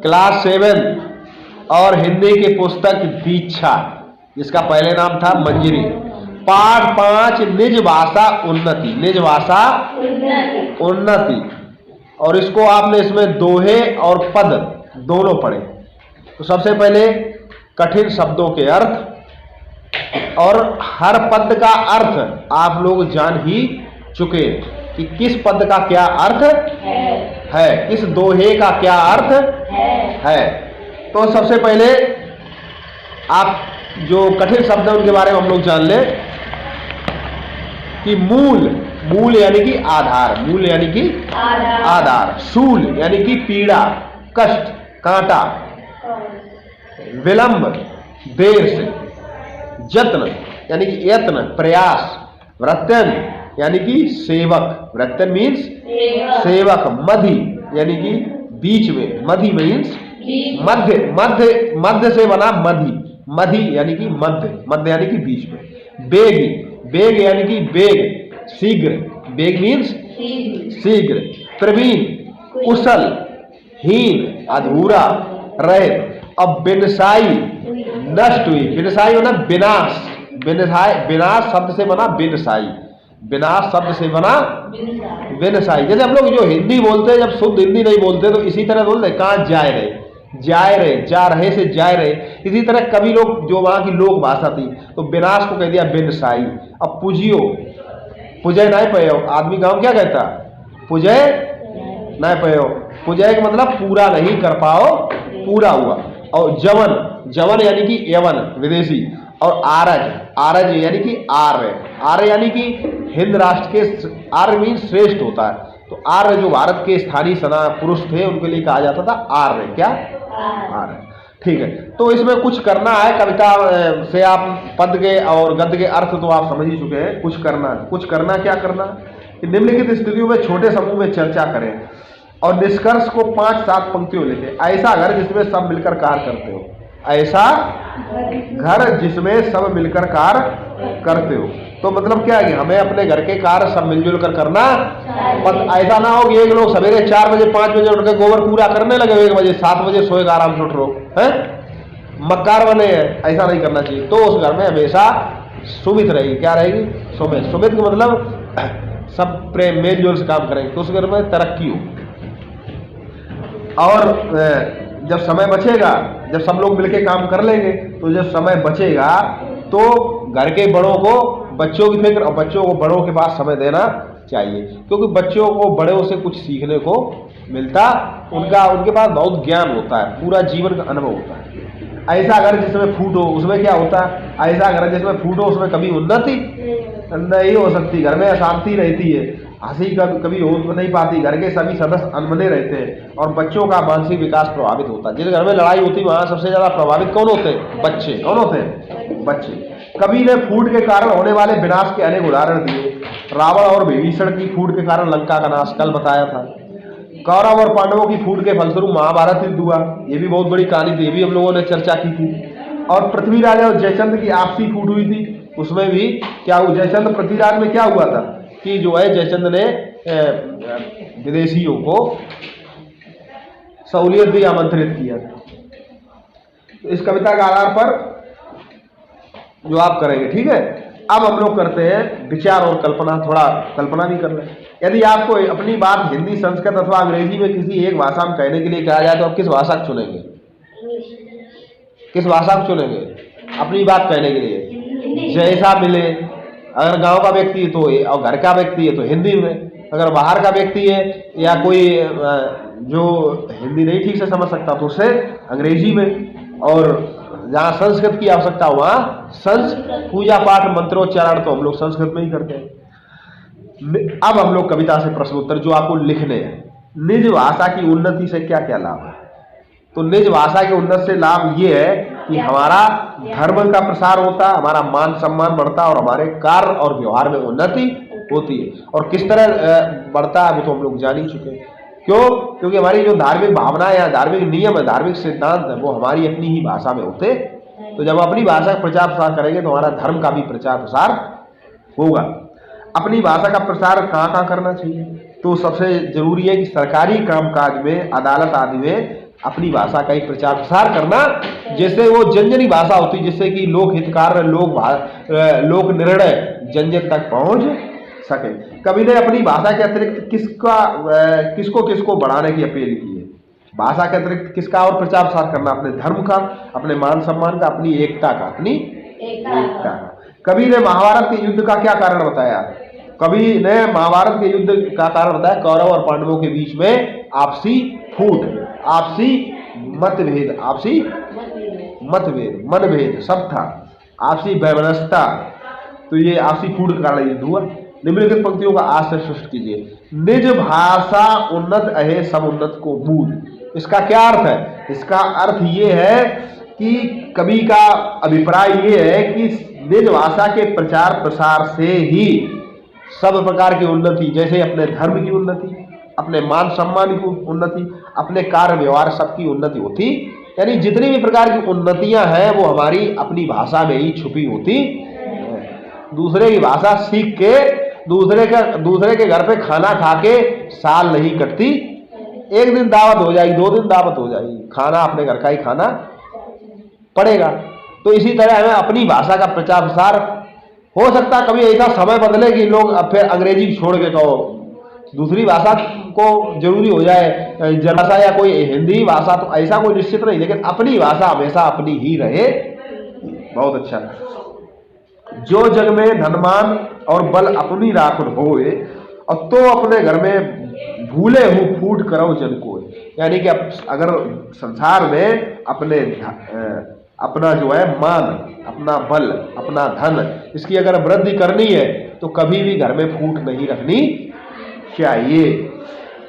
Class 7 और हिंदी की पुस्तक दीक्षा, जिसका पहले नाम था मंजरी। पाठ 5 निज भाषा उन्नति, निज भाषा उन्नति। और इसको आपने इसमें दोहे और पद दोनों पढ़े। तो सबसे पहले कठिन शब्दों के अर्थ, और हर पद का अर्थ आप लोग जान ही चुके कि किस पद का क्या अर्थ है, किस दोहे का क्या अर्थ है। तो सबसे पहले आप जो कठिन शब्द है उनके बारे में हम लोग जान लें कि मूल, मूल यानी कि आधार, मूल यानी कि आधार। शूल यानी कि पीड़ा, कष्ट, कांटा। विलंब देर से। जत्न यानी कि यत्न, प्रयास। वृत्यन यानी कि सेवक, वृत्यन मीन्स सेवक। मधि यानी कि बीच में, मधि मीन्स मध्य, मध्य, मध्य से बना मधि, मधि यानी कि मध्य, मध्य यानी कि बीच में। बेग, बेग यानी कि बेग, शीघ्र, बेग मीन्स शीघ्र। प्रवीण, कुशल। हीन, अधूरा, रहित। अब विनसाई, नष्ट हुई। विनसाई होना विनाश, विनसाई, विनाश शब्द से बना विनसाई, विनाश शब्द से बना विनसाई। जैसे हम लोग जो हिंदी बोलते हैं, जब शुद्ध हिंदी नहीं बोलते तो इसी तरह बोलते, कहाँ जाए रहे, जाए रहे, जा रहे से जाए रहे। इसी तरह कभी लोग, जो वहां की लोक भाषा थी, तो विनाश को कह दिया विनसाई। अब पूजियो, पुजय नहीं पयो, आदमी गांव क्या कहता, पुजय नहीं पयो। पुजय का मतलब पूरा नहीं कर पाओ, पूरा हुआ। और जवन, जवन यानी कि यवन, विदेशी। और आरज, आरज यानी कि आर्य, आर्य यानी कि हिंद राष्ट्र के, आर्य मीन श्रेष्ठ होता है। तो आर्य जो भारत के स्थानीय सना पुरुष थे उनके लिए कहा जाता था आर्य, क्या आर्य। ठीक है, तो इसमें कुछ करना है। कविता से आप पद के और गद्य के अर्थ तो आप समझ ही चुके हैं। कुछ करना, कुछ करना, क्या करना कि निम्नलिखित स्थितियों में छोटे समूह में चर्चा करें और निष्कर्ष को 5-7 पंक्तियों लिखें। ऐसा घर जिसमें सब मिलकर कार्य करते हो, ऐसा घर जिसमें सब मिलकर कार्य करते हो। तो मतलब क्या है कि हमें अपने घर के कार्य सब मिलजुल कर करना। ऐसा ना हो कि एक लोग सवेरे 4 बजे 5 बजे उठ के गोबर पूरा करने लगे, 1 बजे 7 बजे सोएगा आराम से उठ रहो है, मक्कार बने हैं। ऐसा नहीं करना चाहिए। तो उस घर में हमेशा सुमित रहेगी, क्या रहेगी, सुमित। सुमित का मतलब सब प्रेम मेल जोल से काम करेंगे तो उस घर में तरक्की हो। और जब समय बचेगा, जब सब लोग मिलके काम कर लेंगे, तो जब समय बचेगा तो घर के बड़ों को बच्चों की फिक्र, और बच्चों को बड़ों के पास समय देना चाहिए, क्योंकि बच्चों को बड़ों से कुछ सीखने को मिलता, उनके पास बहुत ज्ञान होता है, पूरा जीवन का अनुभव होता है। ऐसा घर जिसमें फूट हो उसमें क्या होता है, ऐसा घर जिसमें फूट हो उसमें कभी उन्नति नहीं हो सकती, घर में अशांति रहती है, हंसी कभी हो नहीं पाती, घर के सभी सदस्य अनबने रहते हैं और बच्चों का मानसिक विकास प्रभावित होता है। जिस घर में लड़ाई होती है वहां सबसे ज्यादा प्रभावित कौन होते हैं, बच्चे। कौन होते हैं, बच्चे। कवि ने फूट के कारण होने वाले विनाश के अनेक उदाहरण दिए। रावण और विभीषण की फूट के कारण लंका का नाश कल बताया था। कौरव और पांडवों की फूट के फलस्वरूप महाभारत युद्ध हुआ, ये भी बहुत बड़ी कहानी थी, ये भी हम लोगों ने चर्चा की थी। और पृथ्वीराज और जयचंद्र की आपसी फूट हुई थी, उसमें भी क्या हुआ, जयचंद्र पृथ्वीराज में क्या हुआ था कि जो है जयचंद्र ने विदेशियों को सहूलियत भी आमंत्रित किया। तो इस कविता के आधार पर जो आप करेंगे, ठीक है। अब हम लोग करते हैं विचार और कल्पना, थोड़ा कल्पना भी कर लें। यदि आपको अपनी बात हिंदी, संस्कृत अथवा अंग्रेजी में किसी एक भाषा में कहने के लिए कहा जाए तो आप किस भाषा को चुनेंगे, किस भाषा को चुनेंगे अपनी बात कहने के लिए? जैसा मिले, अगर गांव का व्यक्ति है तो, और घर का व्यक्ति है तो हिंदी में, अगर बाहर का व्यक्ति है या कोई जो हिंदी नहीं ठीक से समझ सकता तो उसे अंग्रेजी में, और जहाँ संस्कृत की आवश्यकता हो वहाँ संस्कृत। पूजा पाठ मंत्रोच्चारण तो हम लोग संस्कृत में ही करते हैं। अब हम लोग कविता से प्रश्न उत्तर जो आपको लिखने हैं। निज भाषा की उन्नति से क्या क्या लाभ है? तो निज भाषा के उन्नति से लाभ ये है कि हमारा धर्म का प्रसार होता, हमारा मान सम्मान बढ़ता और हमारे कार्य और व्यवहार में उन्नति होती है। और किस तरह बढ़ता है वो तो हम लोग जान ही चुके हैं। क्यों? क्योंकि हमारी जो धार्मिक भावना या धार्मिक नियम है, धार्मिक सिद्धांत है, वो हमारी अपनी ही भाषा में होते। तो जब अपनी भाषा का प्रचार प्रसार करेंगे तो हमारा धर्म का भी प्रचार प्रसार होगा। अपनी भाषा का प्रसार कहाँ कहाँ करना चाहिए? तो सबसे जरूरी है कि सरकारी कामकाज में, अदालत आदि में अपनी भाषा का ही प्रचार प्रसार करना, जैसे वो जनजनी भाषा होती, जिससे कि लोक हितकार लोक निर्णय जन जन तक पहुंच सके। कवि ने अपनी भाषा के अतिरिक्त किसको किसको बढ़ाने की अपील की है? भाषा के अतिरिक्त किसका और प्रचार प्रसार करना? अपने धर्म का, अपने मान सम्मान का, अपनी एकता का, अपनी एकता का। कवि ने महाभारत के युद्ध का क्या कारण बताया? कवि ने महाभारत के युद्ध का कारण बताया कौरव और पांडवों के बीच में आपसी फूट, आपसी मतभेद, आपसी मतभेद, मनभेद सब था, आपसी वैमनस्यता। तो ये आपसी फूट का कारण युद्ध हुआ। निम्नलिखित पंक्तियों का आशय सृष्ट कीजिए। निज भाषा उन्नत अहे सब उन्नत को मूल। इसका क्या अर्थ है? इसका अर्थ ये है कि कवि का अभिप्राय ये है कि निज भाषा के प्रचार प्रसार से ही सब प्रकार की उन्नति, जैसे अपने धर्म की उन्नति, अपने मान सम्मान की उन्नति, अपने कार्य व्यवहार सबकी उन्नति होती। यानी जितनी भी प्रकार की उन्नतियां हैं वो हमारी अपनी भाषा में ही छुपी होती है। दूसरे की भाषा सीख के दूसरे के घर पे खाना खा के साल नहीं कटती। एक दिन दावत हो जाएगी, 2 दिन दावत हो जाएगी, खाना अपने घर का ही खाना पड़ेगा। तो इसी तरह हमें अपनी भाषा का प्रचार प्रसार हो सकता है। कभी ऐसा समय बदले कि लोग अब फिर अंग्रेजी छोड़ के कहो दूसरी भाषा को जरूरी हो जाए, भाषा या कोई हिंदी भाषा, तो ऐसा कोई निश्चित नहीं, लेकिन अपनी भाषा हमेशा अपनी ही रहे, बहुत अच्छा। जो जग में धनमान और बल अपनी राखुन होए और तो अपने घर में भूले हो फूट करो जन को। यानी कि अगर संसार में अपना जो है मान, अपना बल, अपना धन, इसकी अगर वृद्धि करनी है तो कभी भी घर में फूट नहीं रखनी चाहिए।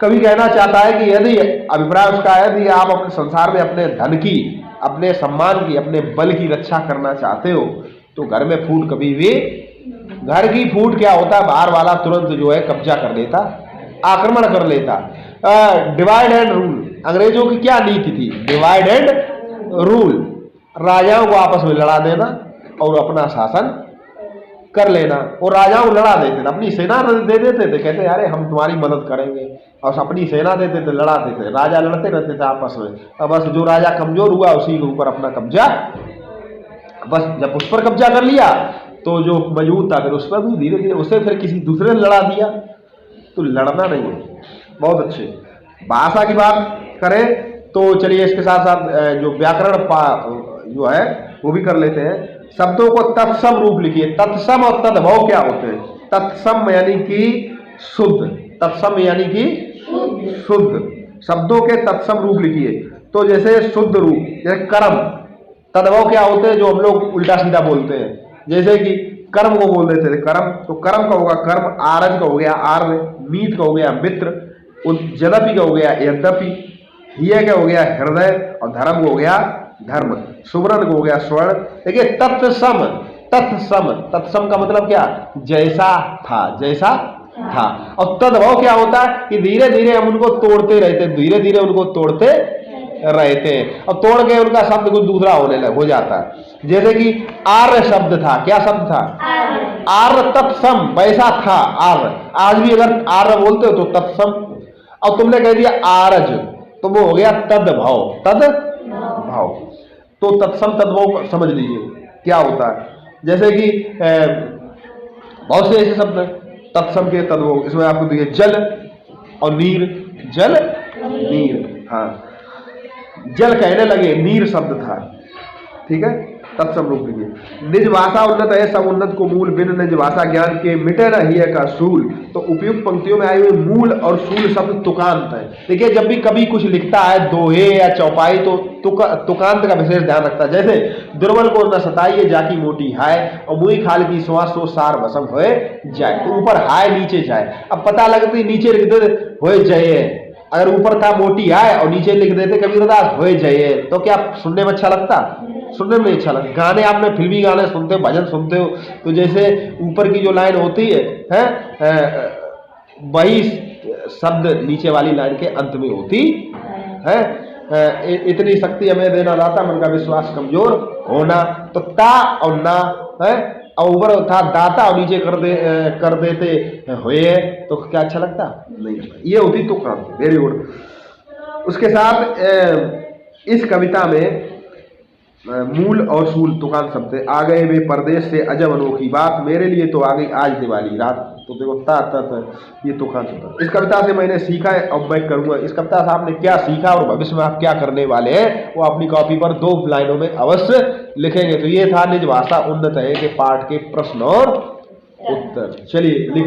कवि कहना चाहता है कि यदि अभिप्राय उसका है कि आप अपने संसार में अपने धन की, अपने सम्मान की, अपने बल की रक्षा करना चाहते हो तो घर में फूट कभी भी, घर की फूट क्या होता है, बाहर वाला तुरंत जो है कब्जा कर लेता, आक्रमण कर लेता। डिवाइड एंड रूल, अंग्रेजों की क्या नीति थी? डिवाइड एंड रूल, राजाओं को आपस में लड़ा देना और अपना शासन कर लेना। और राजाओं को लड़ा देते थे, अपनी सेना दे देते थे, कहते अरे हम तुम्हारी मदद करेंगे, और अपनी सेना देते थे, लड़ाते थे। राजा लड़ते रहते थे आपस में, अब बस जो राजा कमजोर हुआ उसी के ऊपर अपना कब्जा, बस जब उस पर कब्जा कर लिया तो जो मजबूत था फिर उस पर भी धीरे धीरे उसे फिर किसी दूसरे ने लड़ा दिया। तो लड़ना नहीं है। बहुत अच्छे। भाषा की बात करें तो चलिए इसके साथ साथ जो व्याकरण जो है वो भी कर लेते हैं। शब्दों को तत्सम रूप लिखिए। तत्सम और तद्भव क्या होते हैं? तत्सम यानी कि शुद्ध, तत्सम यानी कि शुद्ध। शब्दों के तत्सम रूप लिखिए। तो जैसे शुद्ध रूप, जैसे कर्म। तद्भव क्या होते हैं? जो हम लोग उल्टा सीधा बोलते हैं, जैसे कि कर्म को बोल देते थे कर्म, तो कर्म का होगा कर्म, आरज का हो गया आर्य, मीत का हो गया मित्र, यद्यपि का हो गया यद्यपि, हिय का हो गया हृदय, और धर्म को हो गया धर्म, सुवर्ण को हो गया स्वर्ण। देखिए तत्सम, तत्सम, तत्सम का मतलब क्या? जैसा था, जैसा था। और तद्भव क्या होता है कि धीरे धीरे हम उनको तोड़ते रहते, धीरे धीरे उनको तोड़ते रहते हैं, और तोड़ के उनका शब्द कुछ दूसरा हो जाता है। जैसे कि आर्य शब्द था, क्या शब्द था? आर्य। तत्सम वैसा था आर्य। आज भी अगर आर्य बोलते हो तो तत्सम, और तुमने कह दिया आरज तो वो हो गया तद्भव, तद्भव। तो तत्सम तद्भव समझ लीजिए क्या होता है। जैसे कि बहुत से ऐसे शब्द तत्सम के तद्भव, इसमें आपको दिए जल और नीर, जल नीर। हाँ, जल कहने लगे, नीर शब्द था, ठीक है। तत्सम रूप लिखिए। निज भाषा उन्नत है सब उन्नत को मूल, बिन निज भाषा ज्ञान के मिटे न हिय का सूल। तो उपयुक्त पंक्तियों में आए हुए मूल और सूल शब्द तुकांत है। देखिए जब भी कभी कुछ लिखता है दोहे या चौपाई तो तुकांत का विशेष ध्यान रखता है। जैसे दुर्बल को न सताइए जाकी मोटी हाय, और मुई खाल की श्वास सो सार भसम होए जाए। तो ऊपर हाय नीचे जाए, अब पता लगती नीचे लिख दे होए जाए। अगर ऊपर था मोटी आए और नीचे लिख देते कबीरदास होए जाए, तो क्या सुनने में अच्छा लगता? सुनने में अच्छा लगता। गाने आपने फिल्मी गाने सुनते हो, भजन सुनते हो, तो जैसे ऊपर की जो लाइन होती है वही शब्द नीचे वाली लाइन के अंत में होती है। इतनी शक्ति हमें देना दाता, मन का विश्वास कमजोर होना। तो ता और ना है, और ऊपर था दाता और नीचे कर देते हुए, तो क्या अच्छा लगता? नहीं। ये होती तो काम। Very good. उसके साथ इस कविता में मूल और सूल तुकान शब्द है। आ गए वे परदेश से अजब अनोखी बात, मेरे लिए तो आ गई आज दिवाली रात। तो देखो ता ये तुकान शब्द। इस कविता से मैंने सीखा है, अब मैं करूंगा। इस कविता से आपने क्या सीखा और भविष्य में आप क्या करने वाले हैं वो अपनी कॉपी पर 2 लाइनों में अवश्य लिखेंगे। तो ये था निज भाषा उन्नत है के पाठ के प्रश्न और उत्तर। चलिए लिख